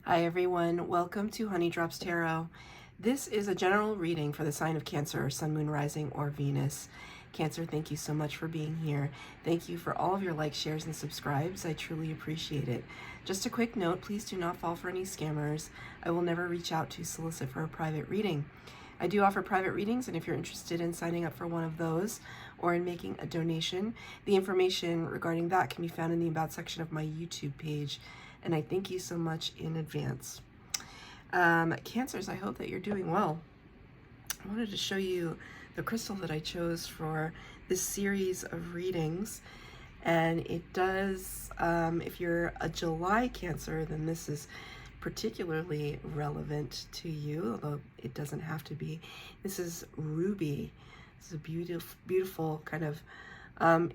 Hi everyone, welcome to Honey Drops Tarot. This is a general reading for the sign of Cancer, Sun, Moon, Rising, or Venus. Cancer, thank you so much for being here. Thank you for all of your likes, shares, and subscribes. I truly appreciate it. Just a quick note, please do not fall for any scammers. I will never reach out to solicit for a private reading. I do offer private readings, and if you're interested in signing up for one of those or in making a donation, the information regarding that can be found in the About section of my YouTube page. And I thank you so much in advance. Cancers, I hope that you're doing well. I wanted to show you the crystal that I chose for this series of readings. And it does, if you're a July Cancer, then this is particularly relevant to you, although it doesn't have to be. This is ruby. This is a beautiful kind of,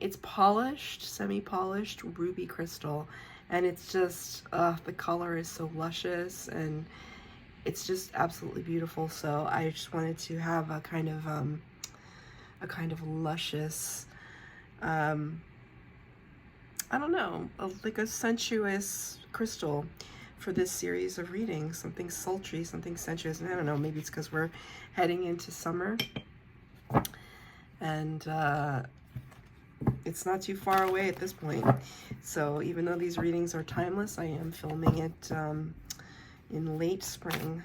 it's polished, semi-polished ruby crystal. And it's just, the color is so luscious and it's just absolutely beautiful. So I just wanted to have a kind of luscious, I don't know, like a sensuous crystal for this series of readings. Something sultry, something sensuous. And I don't know, maybe it's because we're heading into summer. And it's not too far away at this point. So even though these readings are timeless, I am filming it in late spring.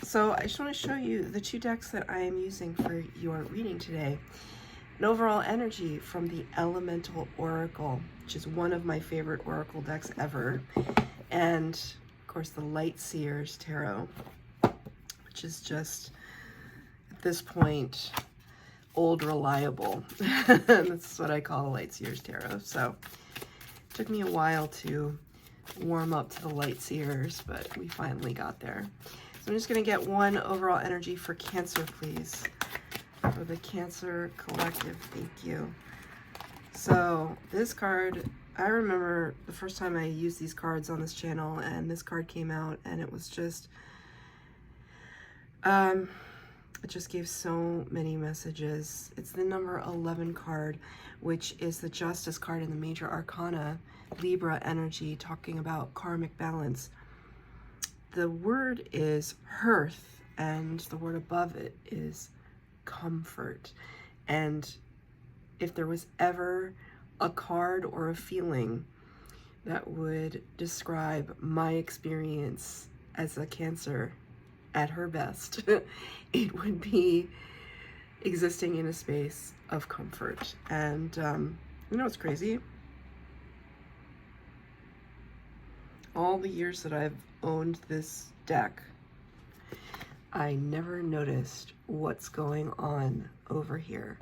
So I just want to show you the two decks that I am using for your reading today. An overall energy from the Elemental Oracle, which is one of my favorite oracle decks ever. And of course the Light Seers Tarot, which is just, at this point, old reliable. That's what I call the Light Seers Tarot. So it took me a while to warm up to the Light Seers, but we finally got there. So I'm just going to get one overall energy for Cancer, please. For the Cancer Collective, thank you. So this card, I remember the first time I used these cards on this channel, and this card came out, and it was just, it just gave so many messages. It's the number 11 card, which is the Justice card in the Major Arcana, Libra energy, talking about karmic balance. The word is hearth, and the word above it is comfort. And if there was ever a card or a feeling that would describe my experience as a Cancer at her best, it would be existing in a space of comfort. And you know what's crazy? All the years that I've owned this deck, I never noticed what's going on over here.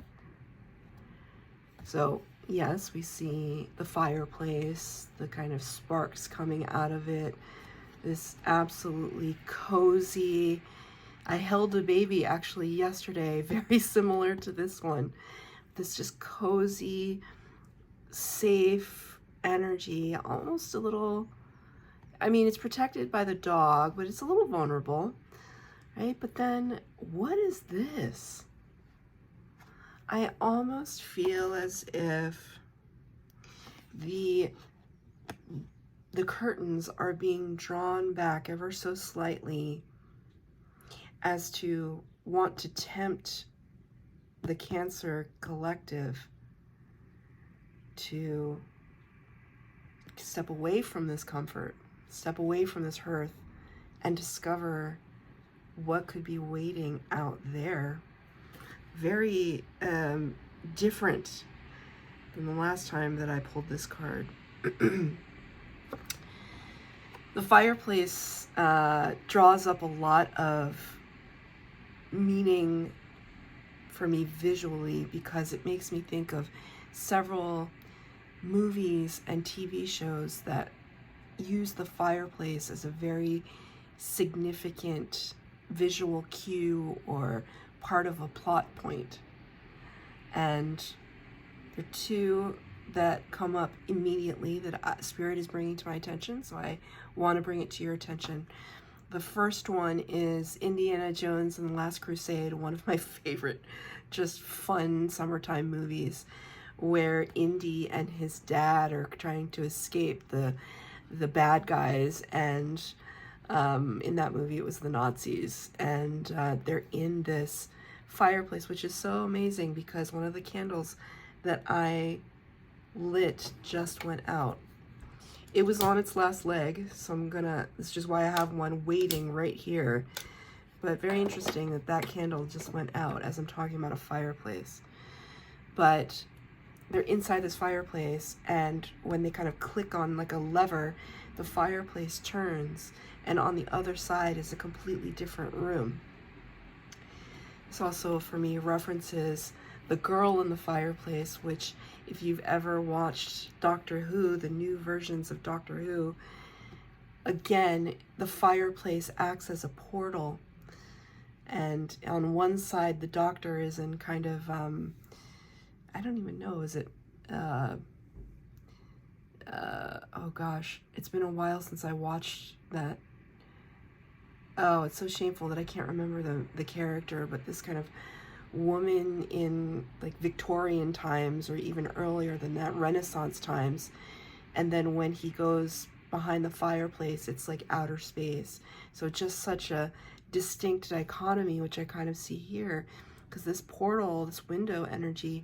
So yes, we see the fireplace, the kind of sparks coming out of it, this absolutely cozy. I held a baby actually yesterday, very similar to this one. This just cozy, safe energy, almost a little, I mean, it's protected by the dog, but it's a little vulnerable, right? But then, what is this? I almost feel as if the curtains are being drawn back ever so slightly as to want to tempt the Cancer Collective to step away from this comfort, step away from this hearth, and discover what could be waiting out there. Very different than the last time that I pulled this card. The fireplace draws up a lot of meaning for me visually because it makes me think of several movies and TV shows that use the fireplace as a very significant visual cue or part of a plot point. And there are two that come up immediately that Spirit is bringing to my attention, so I want to bring it to your attention. The first one is Indiana Jones and the Last Crusade, one of my favorite, just fun summertime movies, where Indy and his dad are trying to escape the bad guys, and In that movie, it was the Nazis, and they're in this fireplace, which is so amazing because one of the candles that I lit just went out. It was on its last leg, so this is just why I have one waiting right here. But very interesting that that candle just went out as I'm talking about a fireplace. But they're inside this fireplace, and when they kind of click on like a lever, the fireplace turns, and on the other side is a completely different room. This also, for me, references the girl in the fireplace, which if you've ever watched Doctor Who, the new versions of Doctor Who, again, the fireplace acts as a portal. And on one side, the Doctor is in kind of, I don't even know, is it, oh gosh, it's been a while since I watched that. Oh, it's so shameful that I can't remember the character, but this kind of woman in like Victorian times or even earlier than that, Renaissance times. And then when he goes behind the fireplace, it's like outer space. So just such a distinct dichotomy, which I kind of see here, because this portal, this window energy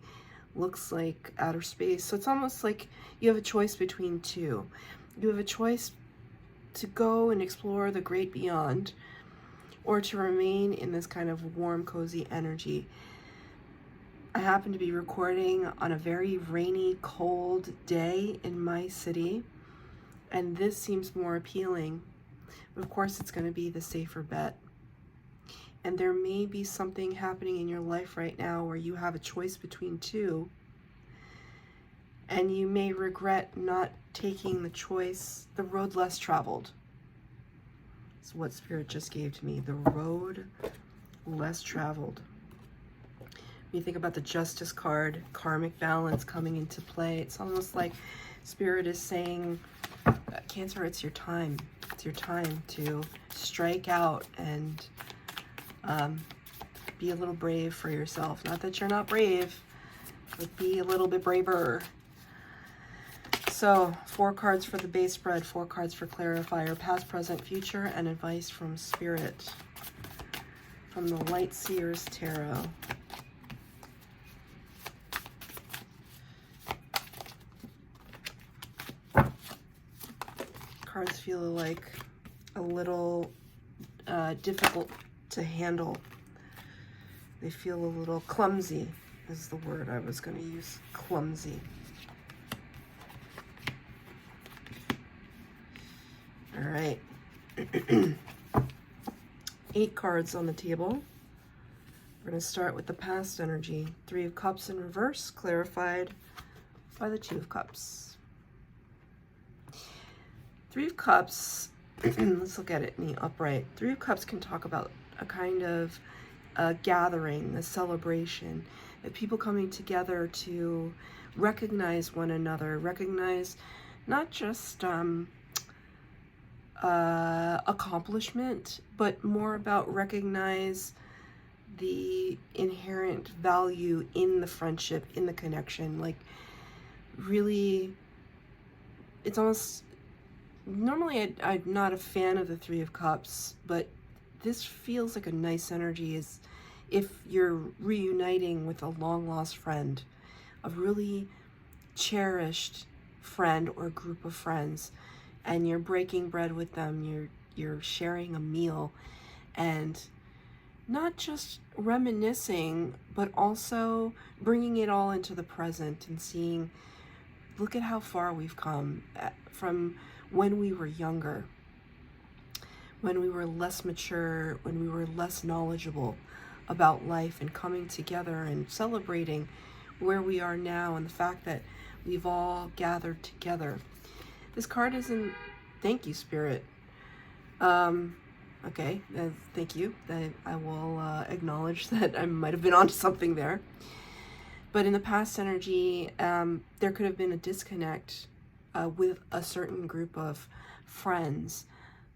looks like outer space. So it's almost like you have a choice between two. You have a choice to go and explore the great beyond, or to remain in this kind of warm, cozy energy. I happen to be recording on a very rainy, cold day in my city, and this seems more appealing. But of course, it's going to be the safer bet. And there may be something happening in your life right now where you have a choice between two, and you may regret not taking the choice, the road less traveled. It's what Spirit just gave to me, the road less traveled. When you think about the Justice card, karmic balance coming into play, it's almost like Spirit is saying, Cancer, it's your time. It's your time to strike out and be a little brave for yourself. Not that you're not brave, but be a little bit braver. So 4 cards for the base spread, 4 cards for clarifier, past, present, future, and advice from Spirit. From the Light Seers Tarot. Cards feel like a little difficult to handle. They feel a little clumsy, is the word I was going to use, clumsy. All right. 8 cards on the table. We're going to start with the past energy. 3 of Cups in reverse, clarified by the 2 of Cups. 3 of Cups, let's look at it in the upright. 3 of Cups can talk about a kind of gathering, a celebration, that people coming together to recognize one another, recognize not just accomplishment, but more about recognize the inherent value in the friendship, in the connection. Like, really, it's almost, normally I'm not a fan of the 3 of Cups, but this feels like a nice energy, is if you're reuniting with a long-lost friend, a really cherished friend or group of friends, and you're breaking bread with them, you're sharing a meal, and not just reminiscing, but also bringing it all into the present and seeing, look at how far we've come from when we were younger, when we were less mature, when we were less knowledgeable about life, and coming together and celebrating where we are now and the fact that we've all gathered together. This card is in, thank you, Spirit. Okay, thank you. I will acknowledge that I might have been onto something there. But in the past energy, there could have been a disconnect with a certain group of friends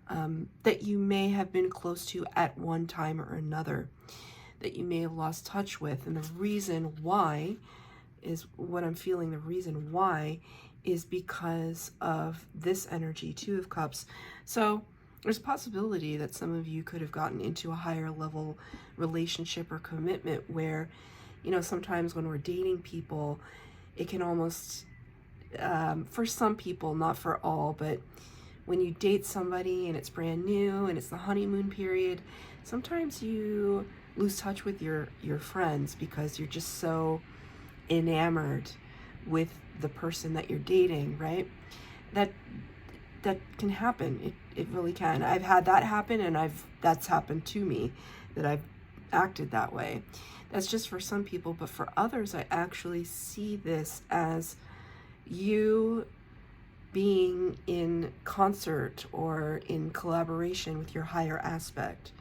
that you may have been close to at one time or another, that you may have lost touch with. And the reason why is what I'm feeling. The reason why is because of this energy, 2 of Cups. So there's a possibility that some of you could have gotten into a higher level relationship or commitment where, you know, sometimes when we're dating people, it can almost, for some people, not for all, but when you date somebody and it's brand new and it's the honeymoon period, sometimes you lose touch with your friends because you're just so enamored with the person that you're dating, right? That can happen. It really can. I've had that happen, and that's happened to me, that I've acted that way. That's just for some people, but for others, I actually see this as you being in concert or in collaboration with your higher aspect,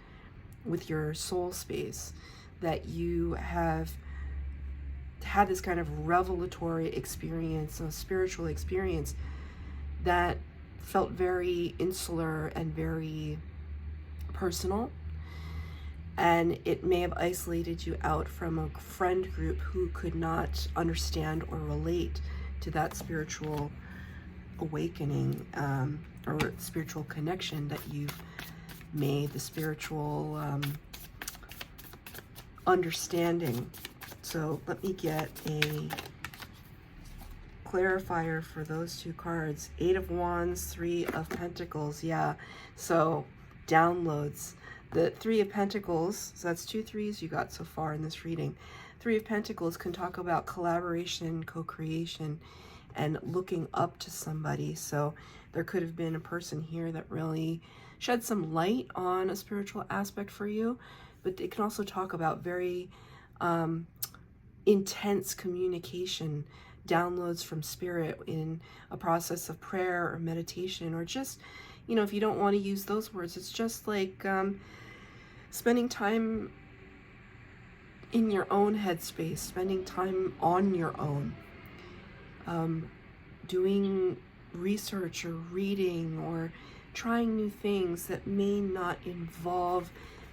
with your soul space, that you have had this kind of revelatory experience, a spiritual experience that felt very insular and very personal, and it may have isolated you out from a friend group who could not understand or relate to that spiritual awakening, or spiritual connection that you've made, the spiritual understanding. So let me get a clarifier for those two cards. 8 of Wands, 3 of Pentacles. Yeah, so downloads. The 3 of Pentacles, so that's 2 3s you got so far in this reading. 3 of Pentacles can talk about collaboration, co-creation, and looking up to somebody. So there could have been a person here that really shed some light on a spiritual aspect for you, but it can also talk about very intense communication, downloads from spirit in a process of prayer or meditation, or just, you know, if you don't want to use those words, it's just like spending time in your own headspace, spending time on your own, doing research or reading or trying new things that may not involve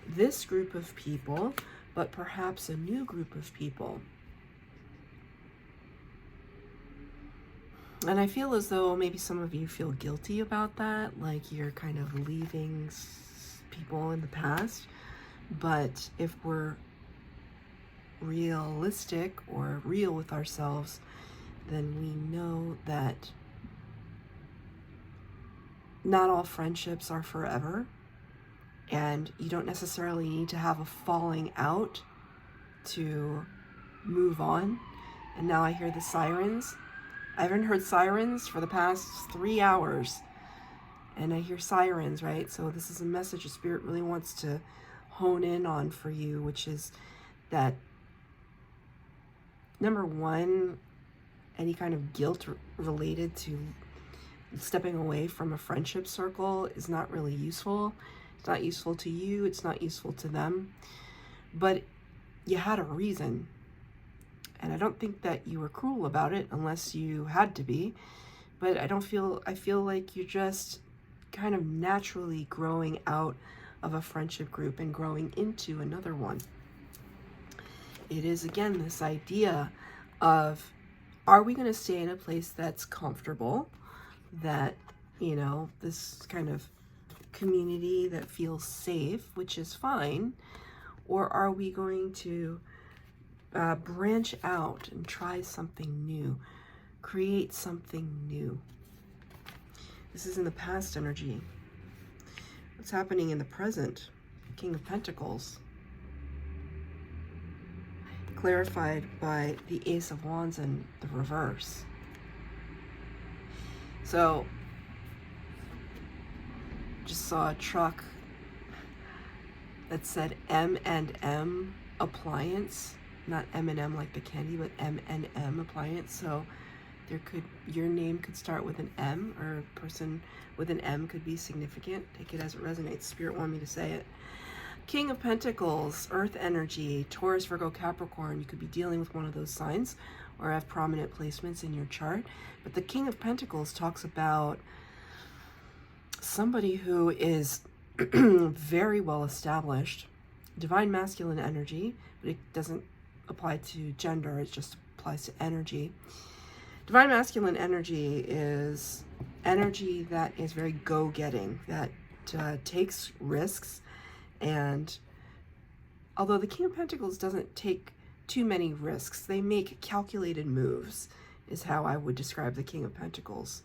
this group of people, but perhaps a new group of people. And I feel as though maybe some of you feel guilty about that, like you're kind of leaving people in the past. But if we're realistic or real with ourselves, then we know that not all friendships are forever, and you don't necessarily need to have a falling out to move on. And now I hear the sirens. I haven't heard sirens for the past 3 hours, and I hear sirens, right? So this is a message the Spirit really wants to hone in on for you, which is that, number one, any kind of guilt related to stepping away from a friendship circle is not really useful. It's not useful to you. It's not useful to them. But you had a reason. And I don't think that you were cruel about it unless you had to be. But I feel like you're just kind of naturally growing out of a friendship group and growing into another one. It is, again, this idea of, are we going to stay in a place that's comfortable, that, you know, this kind of community that feels safe, which is fine, or are we going to branch out and try something new, create something new? This is in the past energy. What's happening in the present? King of Pentacles. Clarified by the Ace of Wands in the reverse. So, just saw a truck that said M&M appliance, not M&M like the candy, but M&M appliance. So your name could start with an M, or a person with an M could be significant. Take it as it resonates. Spirit wanted me to say it. King of Pentacles, Earth energy, Taurus, Virgo, Capricorn. You could be dealing with one of those signs or have prominent placements in your chart. But the King of Pentacles talks about somebody who is very well established, divine masculine energy, but it doesn't apply to gender, it just applies to energy. Divine masculine energy is energy that is very go-getting, that takes risks, and although the King of Pentacles doesn't take too many risks, they make calculated moves, is how I would describe the King of Pentacles.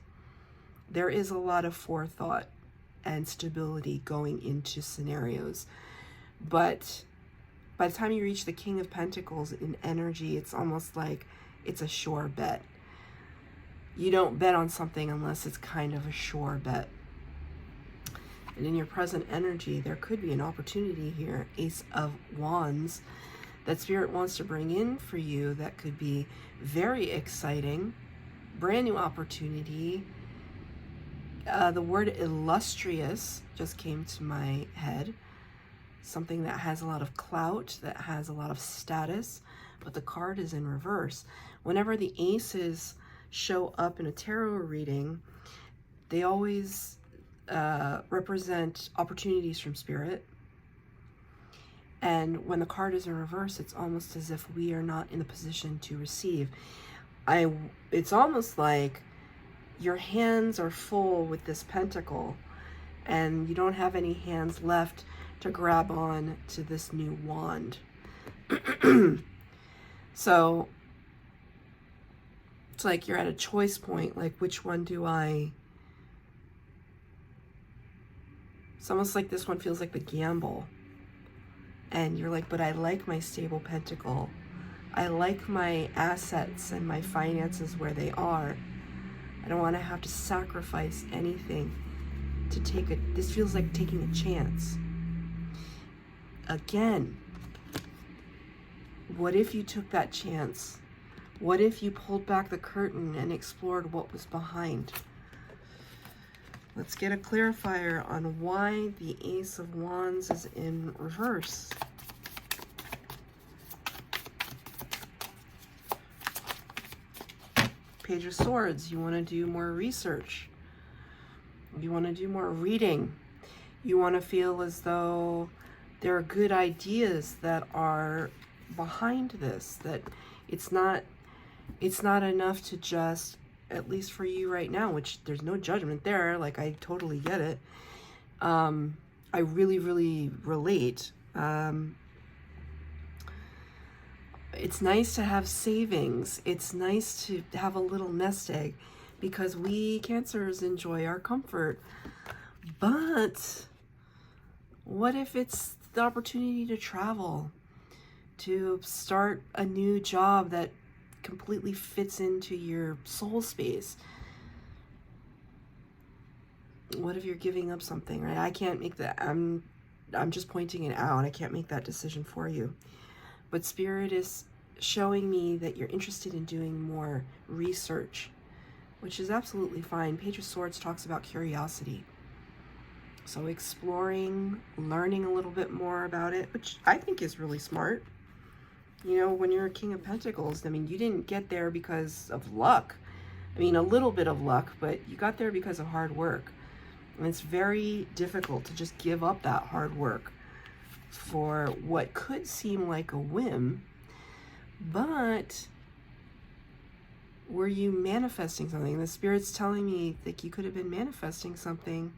There is a lot of forethought and stability going into scenarios, but by the time you reach the King of Pentacles in energy, it's almost like it's a sure bet. You don't bet on something unless it's kind of a sure bet. And in your present energy, there could be an opportunity here, Ace of Wands, that Spirit wants to bring in for you that could be very exciting, brand new opportunity. The word illustrious just came to my head. Something that has a lot of clout, that has a lot of status, but the card is in reverse. Whenever the aces show up in a tarot reading, they always represent opportunities from Spirit. And when the card is in reverse, it's almost as if we are not in the position to receive. It's almost like your hands are full with this pentacle, and you don't have any hands left to grab on to this new wand. So it's like you're at a choice point, like which one do I... It's almost like this one feels like the gamble. And you're like, but I like my stable pentacle. I like my assets and my finances where they are. I don't want to have to sacrifice anything to take a... This feels like taking a chance. Again, what if you took that chance? What if you pulled back the curtain and explored what was behind? Let's get a clarifier on why the Ace of Wands is in reverse. Page of Swords, you want to do more research. You want to do more reading. You want to feel as though there are good ideas that are behind this, that it's not enough to just, at least for you right now, which there's no judgment there, like I totally get it. I really, really relate. It's nice to have savings. It's nice to have a little nest egg because we Cancers enjoy our comfort. But what if it's the opportunity to travel, to start a new job that completely fits into your soul space? What if you're giving up something, right? I can't make that. I'm just pointing it out. I can't make that decision for you. But Spirit is showing me that you're interested in doing more research, which is absolutely fine. Page of Swords talks about curiosity. So exploring, learning a little bit more about it, which I think is really smart. You know, when you're a King of Pentacles, I mean, you didn't get there because of luck. I mean, a little bit of luck, but you got there because of hard work. And it's very difficult to just give up that hard work for what could seem like a whim. But were you manifesting something? The Spirit's telling me that you could have been manifesting something.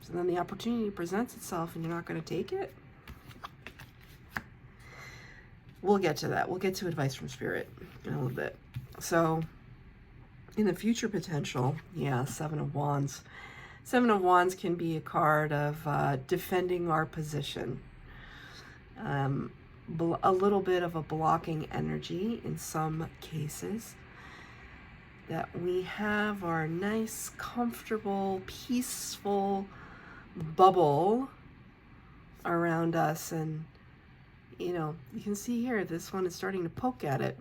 So then the opportunity presents itself and you're not going to take it? We'll get to that. We'll get to advice from Spirit in a little bit. So in the future potential, yeah, Seven of Wands. Seven of Wands can be a card of defending our position. A little bit of a blocking energy in some cases. That we have our nice, comfortable, peaceful bubble around us, and you know, you can see here this one is starting to poke at it.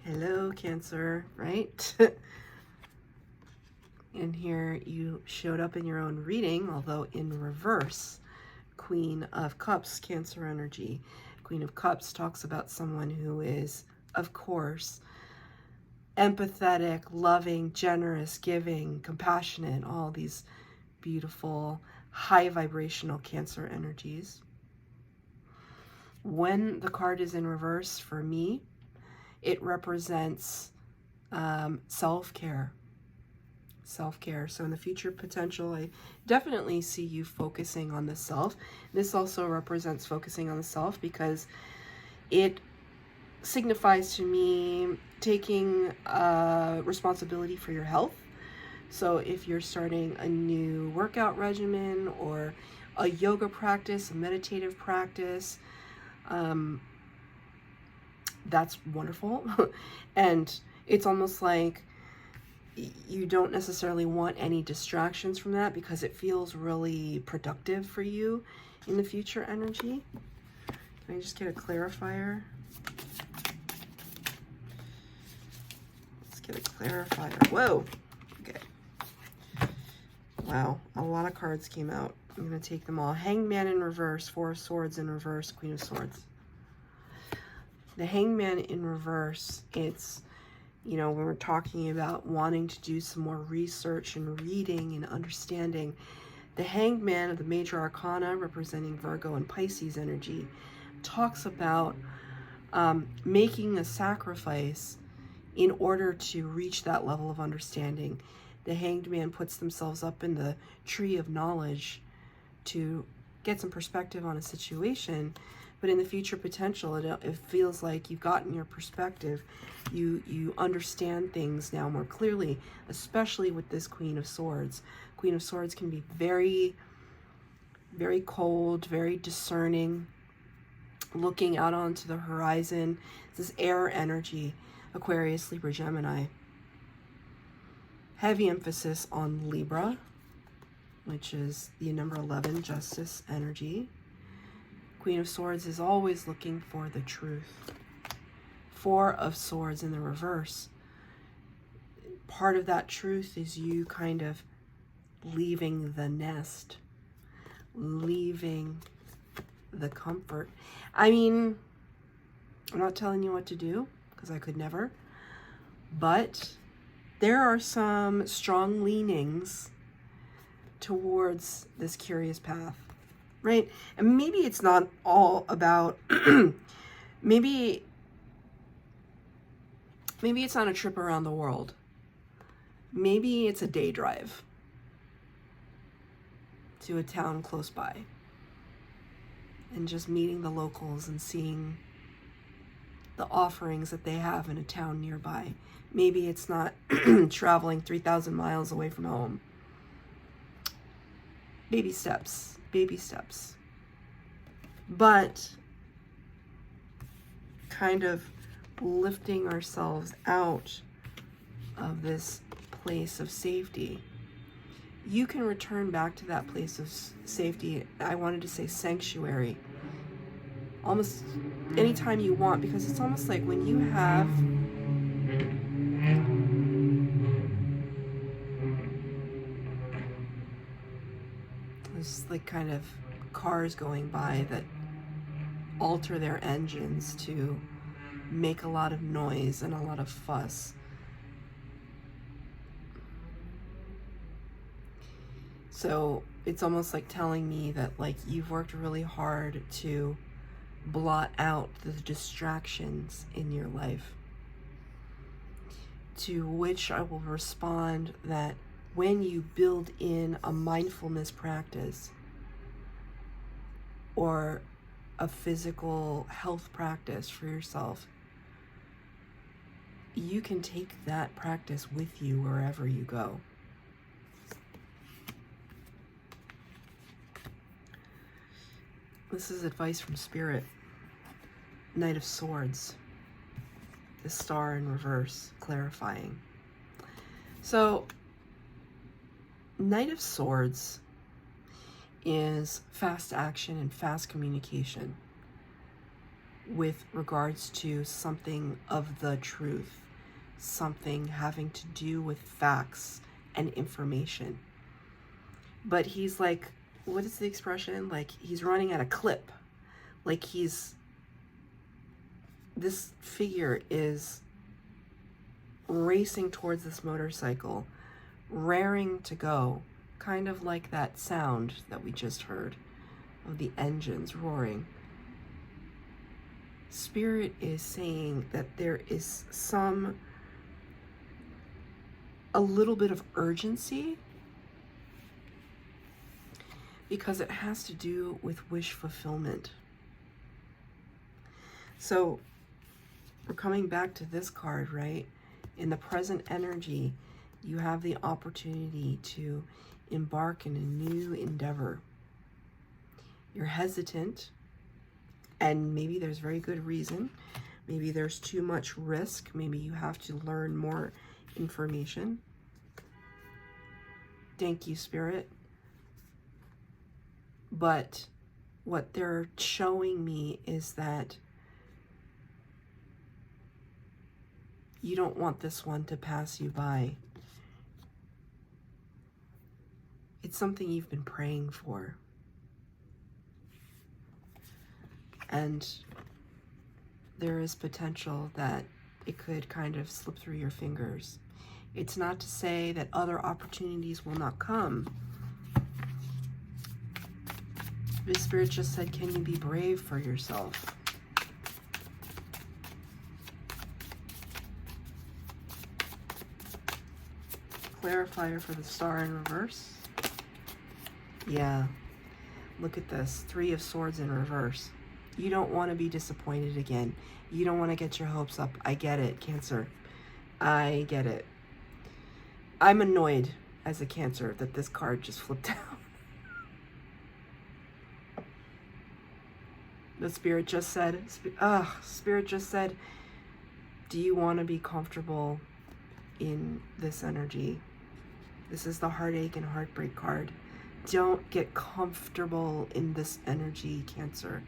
Hello, Cancer, right? And here you showed up in your own reading, although in reverse. Queen of Cups, Cancer energy. Queen of Cups talks about someone who is, of course, empathetic, loving, generous, giving, compassionate, all these beautiful, high vibrational Cancer energies. When the card is in reverse, for me, it represents self-care. self-care. So in the future potential, I definitely see you focusing on the self. This also represents focusing on the self because it signifies to me taking responsibility for your health. So if you're starting a new workout regimen or a yoga practice, a meditative practice, that's wonderful. And it's almost like you don't necessarily want any distractions from that because it feels really productive for you in the future energy. Can I just get a clarifier? Let's get a clarifier. Whoa. Okay. Wow, a lot of cards came out. I'm going to take them all. Hangman in reverse, Four of Swords in reverse, Queen of Swords. The Hangman in reverse, it's, you know, when we're talking about wanting to do some more research and reading and understanding, the Hangman of the Major Arcana, representing Virgo and Pisces energy, talks about making a sacrifice in order to reach that level of understanding. The Hanged Man puts themselves up in the tree of knowledge to get some perspective on a situation, but in the future potential, it feels like you've gotten your perspective. You understand things now more clearly, especially with this Queen of Swords. Queen of Swords can be very, very cold, very discerning, looking out onto the horizon. This air energy, Aquarius, Libra, Gemini. Heavy emphasis on Libra, which is the number 11, Justice energy. Queen of Swords is always looking for the truth. Four of Swords in the reverse. Part of that truth is you kind of leaving the nest, leaving the comfort. I mean, I'm not telling you what to do because I could never, but there are some strong leanings towards this curious path, right? And maybe it's not all about, maybe it's not a trip around the world. Maybe it's a day drive to a town close by and just meeting the locals and seeing the offerings that they have in a town nearby. Maybe it's not traveling 3,000 miles away from home. Baby steps, baby steps. But kind of lifting ourselves out of this place of safety. You can return back to that place of safety. I wanted to say sanctuary. Almost anytime you want, because it's almost like when you have there's like kind of cars going by that alter their engines to make a lot of noise and a lot of fuss. So it's almost like telling me that like you've worked really hard to blot out the distractions in your life. To which I will respond that when you build in a mindfulness practice or a physical health practice for yourself, you can take that practice with you wherever you go. This is advice from Spirit. Knight of Swords. The star in reverse, clarifying. So, Knight of Swords is fast action and fast communication with regards to something of the truth, something having to do with facts and information. But he's like, what is the expression? Like he's running at a clip. Like this figure is racing towards this motorcycle, raring to go, kind of like that sound that we just heard of the engines roaring. Spirit is saying that there is some a little bit of urgency, because it has to do with wish fulfillment. So we're coming back to this card, right? In the present energy, you have the opportunity to embark in a new endeavor. You're hesitant, and maybe there's very good reason. Maybe there's too much risk. Maybe you have to learn more information. Thank you, Spirit. But what they're showing me is that you don't want this one to pass you by. It's something you've been praying for. And there is potential that it could kind of slip through your fingers. It's not to say that other opportunities will not come. The Spirit just said, can you be brave for yourself? Clarifier for the Star in reverse. Yeah, look at this. 3 of Swords in reverse. You don't want to be disappointed again. You don't want to get your hopes up. I get it, Cancer. I get it. I'm annoyed as a Cancer that this card just flipped out. The Spirit just said, Spirit just said, do you want to be comfortable in this energy? This is the heartache and heartbreak card. Don't get comfortable in this energy, Cancer.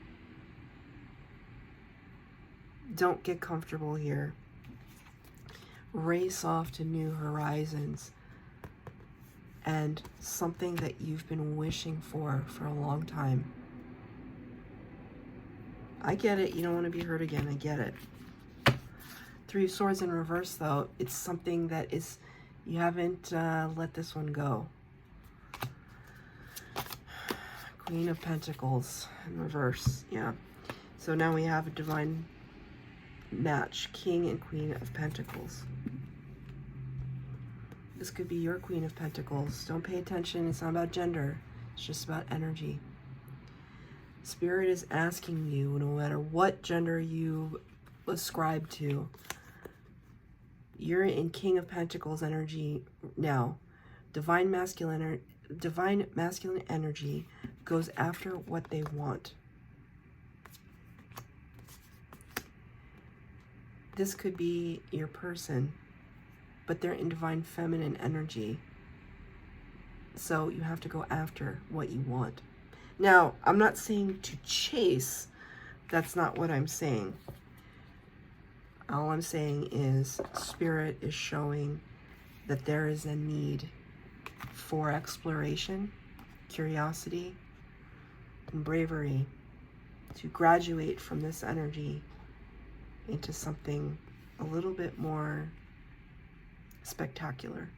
Don't get comfortable here. Race off to new horizons and something that you've been wishing for a long time. I get it. You don't want to be hurt again. I get it. 3 of Swords in reverse, though. It's something that is, you haven't let this one go. Queen of Pentacles in reverse. Yeah. So now we have a divine match. King and Queen of Pentacles. This could be your Queen of Pentacles. Don't pay attention. It's not about gender. It's just about energy. Spirit is asking you, no matter what gender you ascribe to, you're in King of Pentacles energy now. Divine masculine energy goes after what they want. This could be your person, but they're in divine feminine energy. So you have to go after what you want. Now, I'm not saying to chase. That's not what I'm saying. All I'm saying is Spirit is showing that there is a need for exploration, curiosity, and bravery to graduate from this energy into something a little bit more spectacular.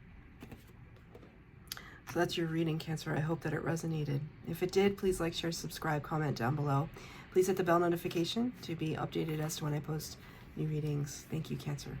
So that's your reading, Cancer. I hope that it resonated. If it did, please like, share, subscribe, comment down below. Please hit the bell notification to be updated as to when I post new readings. Thank you, Cancer.